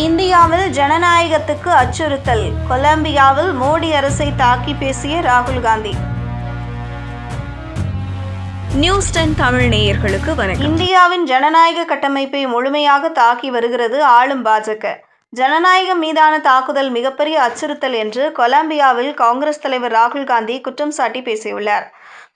இந்தியாவில் ஜனநாயகத்துக்கு அச்சுறுத்தல். கொலம்பியாவில் மோடி அரசை தாக்கி பேசிய ராகுல் காந்தி. நியூஸ் 10 தமிழ் நேயர்களுக்கு வணக்கம். இந்தியாவின் ஜனநாயக கட்டமைப்பை முழுமையாக தாக்கி வருகிறது ஆளும் பாஜக. ஜனநாயகம் மீதான தாக்குதல் மிகப்பெரிய அச்சுறுத்தல் என்று கொலம்பியாவில் காங்கிரஸ் தலைவர் ராகுல் காந்தி குற்றம் சாட்டி பேசியுள்ளார்.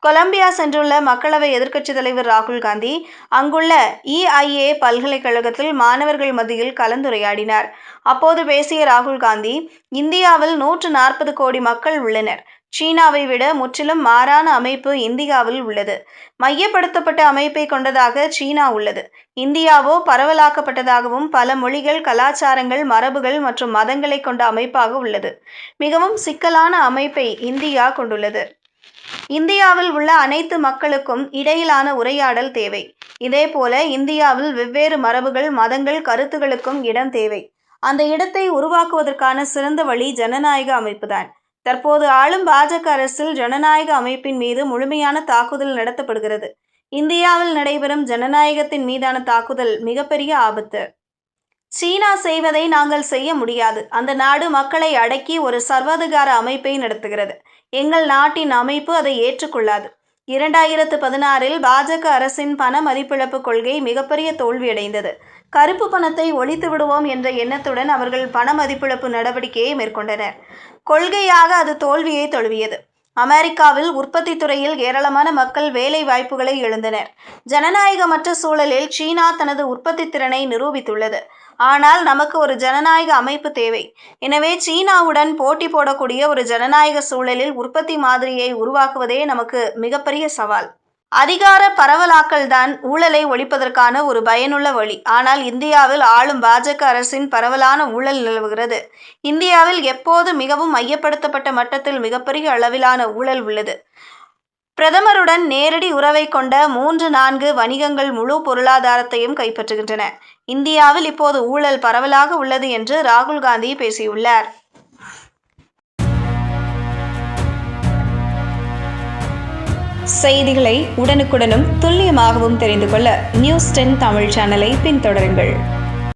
கொலம்பியா சென்றுள்ள மக்களவை எதிர்க்கட்சித் தலைவர் ராகுல் காந்தி அங்குள்ள EIA பல்கலைக்கழகத்தில் மாணவர்கள் மத்தியில் கலந்துரையாடினார். அப்போது பேசிய ராகுல் காந்தி, இந்தியாவில் 140 கோடி மக்கள் உள்ளனர். சீனாவை விட முற்றிலும் மாறான அமைப்பு இந்தியாவில் உள்ளது. மையப்படுத்தப்பட்ட அமைப்பை கொண்டதாக சீனா உள்ளது. இந்தியாவோ பரவலாக்கப்பட்டதாகவும் பல மொழிகள், கலாச்சாரங்கள், மரபுகள் மற்றும் மதங்களை கொண்ட அமைப்பாக உள்ளது. மிகவும் சிக்கலான அமைப்பை இந்தியா கொண்டுள்ளது. இந்தியாவில் உள்ள அனைத்து மக்களுக்கும் இடையிலான உரையாடல் தேவை. இதேபோல இந்தியாவில் வெவ்வேறு மரபுகள், மதங்கள், கருத்துகளுக்கும் இடம் தேவை. அந்த இடத்தை உருவாக்குவதற்கான சிறந்த வழி ஜனநாயக அமைப்புதான். தற்போது ஆளும் பாஜக அரசில் ஜனநாயக அமைப்பின் மீது முழுமையான தாக்குதல் நடத்தப்படுகிறது. இந்தியாவில் நடைபெறும் ஜனநாயகத்தின் மீதான தாக்குதல் மிகப்பெரிய ஆபத்து. சீனா செய்வதை நாங்கள் செய்ய முடியாது. அந்த நாடு மக்களை அடக்கி ஒரு சர்வாதிகார அமைப்பை நடத்துகிறது. எங்கள் நாட்டின் அமைப்பு அதை ஏற்றுக்கொள்ளாது. 2016இல் பாஜக அரசின் பண மதிப்பிழப்பு கொள்கை மிகப்பெரிய தோல்வியடைந்தது. கருப்பு பணத்தை ஒழித்து விடுவோம் என்ற எண்ணத்துடன் அவர்கள் பண மதிப்பிழப்பு நடவடிக்கையை மேற்கொண்டனர். கொள்கையாக அது தோல்வியை தழுவியது. அமெரிக்காவில் உற்பத்தி துறையில் ஏராளமான மக்கள் வேலை வாய்ப்புகளை இழந்தனர். ஜனநாயகமற்ற சூழலில் சீனா தனது உற்பத்தி திறனை நிரூபித்துள்ளது. ஆனால் நமக்கு ஒரு ஜனநாயக அமைப்பு தேவை. எனவே சீனாவுடன் போட்டி போடக்கூடிய ஒரு ஜனநாயக சூழலில் உற்பத்தி மாதிரியை உருவாக்குவதே நமக்கு மிகப்பெரிய சவால். அதிகார பரவலாக்கல் தான் ஊழலை ஒழிப்பதற்கான ஒரு பயனுள்ள வழி. ஆனால் இந்தியாவில் ஆளும் பாஜக அரசின் பரவலான ஊழல் நிலவுகிறது. இந்தியாவில் எப்போது மிகவும் மையப்படுத்தப்பட்ட மட்டத்தில் மிகப்பெரிய அளவிலான ஊழல் உள்ளது. பிரதமருடன் நேரடி உறவை கொண்ட 3-4 வணிகங்கள் முழு பொருளாதாரத்தையும் கைப்பற்றுகின்றன. இந்தியாவில் இப்போது ஊழல் பரவலாக உள்ளது என்று ராகுல் காந்தி பேசியுள்ளார். செய்திகளை உடனுக்குடனும் துல்லியமாகவும் தெரிந்து கொள்ள நியூஸ் 10 தமிழ் சேனலை பின்தொடருங்கள்.